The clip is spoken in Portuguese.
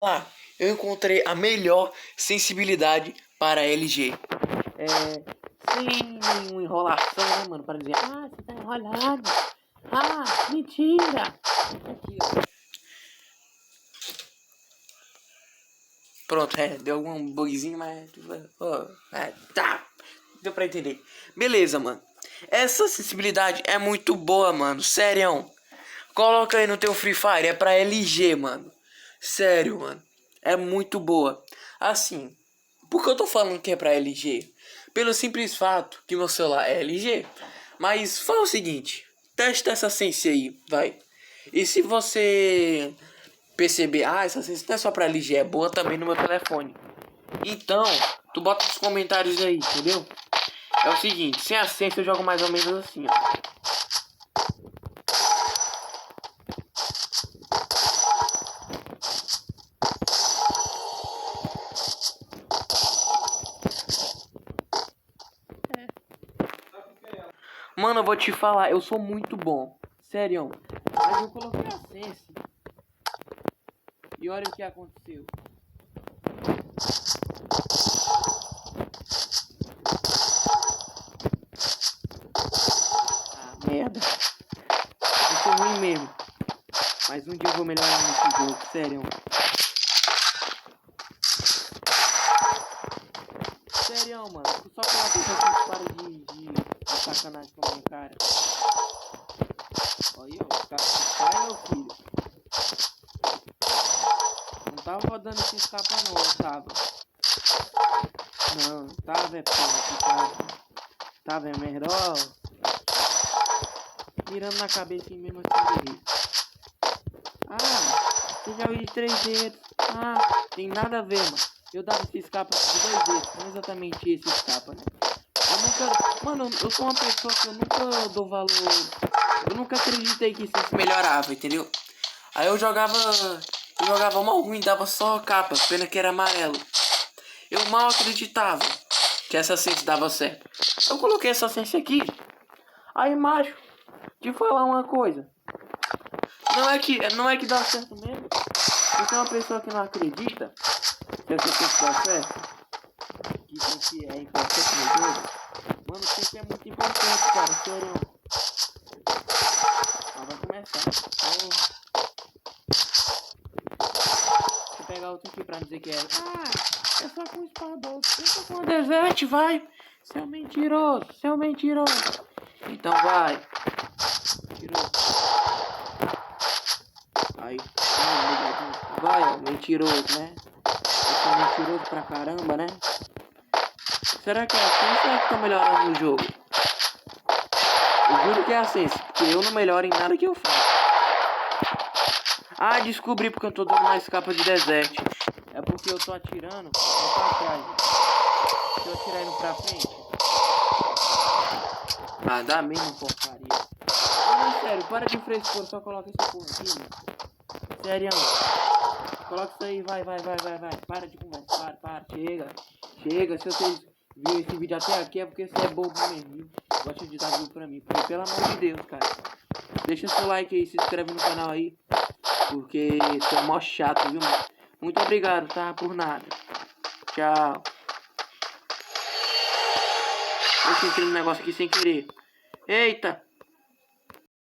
Ah, eu encontrei a melhor sensibilidade para LG. Sem nenhuma enrolação, né, mano? Para dizer, ah, você tá enrolado. Ah, mentira. Aqui, ó. Pronto, deu algum bugzinho, mas. Tá. Deu pra entender. Beleza, mano. Essa sensibilidade é muito boa, mano. Sério. Coloca aí no teu Free Fire. É pra LG, mano. Sério, mano. É muito boa. Assim, por que eu tô falando que é pra LG? Pelo simples fato que meu celular é LG. Mas fala o seguinte. Testa essa sense aí, vai. E se você perceber, essa sense não é só pra LG, é boa também no meu telefone. Então, tu bota nos comentários aí, entendeu? É o seguinte, sem a sense eu jogo mais ou menos assim, ó. Mano, eu vou te falar, eu sou muito bom. Sério. Mas eu coloquei a sense. E olha o que aconteceu. Ah, merda. Eu sou ruim mesmo. Mas um dia eu vou melhorar nesse jogo, sério. Sério, mano. Tu só coloca isso aqui para de sacanagem com a minha cara. Olha, ó. Meu filho. Não tava rodando esses capas não, eu tava. Não, tava, porra. Tava, merda, ó. Mirando na cabeça e mesmo assim dele. Você já viu de 3 dedos. Tem nada a ver, mano. Eu dava esses capas de 2 dedos. Não exatamente esses capas, né? Eu nunca... Mano, eu sou uma pessoa que eu nunca dou valor. Eu nunca acreditei que isso melhorava, entendeu? Aí eu jogava mal ruim, dava só capa, pena que era amarelo. Eu mal acreditava que essa sense dava certo. Eu coloquei essa sense aqui. Aí, macho, te falar uma coisa. Não é que dá certo mesmo. Você é uma pessoa que não acredita que essa sense dá certo. Que sense é importante no jogo. Mano, sense é muito importante, cara. Sério. Vai começar. Vou pegar outro aqui pra dizer que é. É só com espadão. É só com a Desert, vai. Seu mentiroso, seu mentiroso. Então vai. Mentiroso. Aí. Vai, ó, mentiroso, né? Eu sou mentiroso pra caramba, né? Será que é assim ou será que tá melhorando no jogo? Eu juro que é assim, porque eu não melhoro em nada que eu faço. Descobri porque eu tô dando mais capa de desert. É porque eu tô atirando pra trás. Se eu atirar indo pra frente. Dá mesmo porcaria. Não, sério, para de frescura, só coloca esse porra aqui, mano. Sério. Coloca isso aí, vai. Para de conversar, para, chega. Se vocês viram esse vídeo até aqui é porque você é bobo mesmo, viu? Gosta de dar vídeo pra mim, porque pelo amor de Deus, cara. Deixa seu like aí, se inscreve no canal aí. Porque você é mó chato, viu, mano? Muito obrigado, tá? Por nada. Tchau. Eu entrei no negócio aqui sem querer. Eita!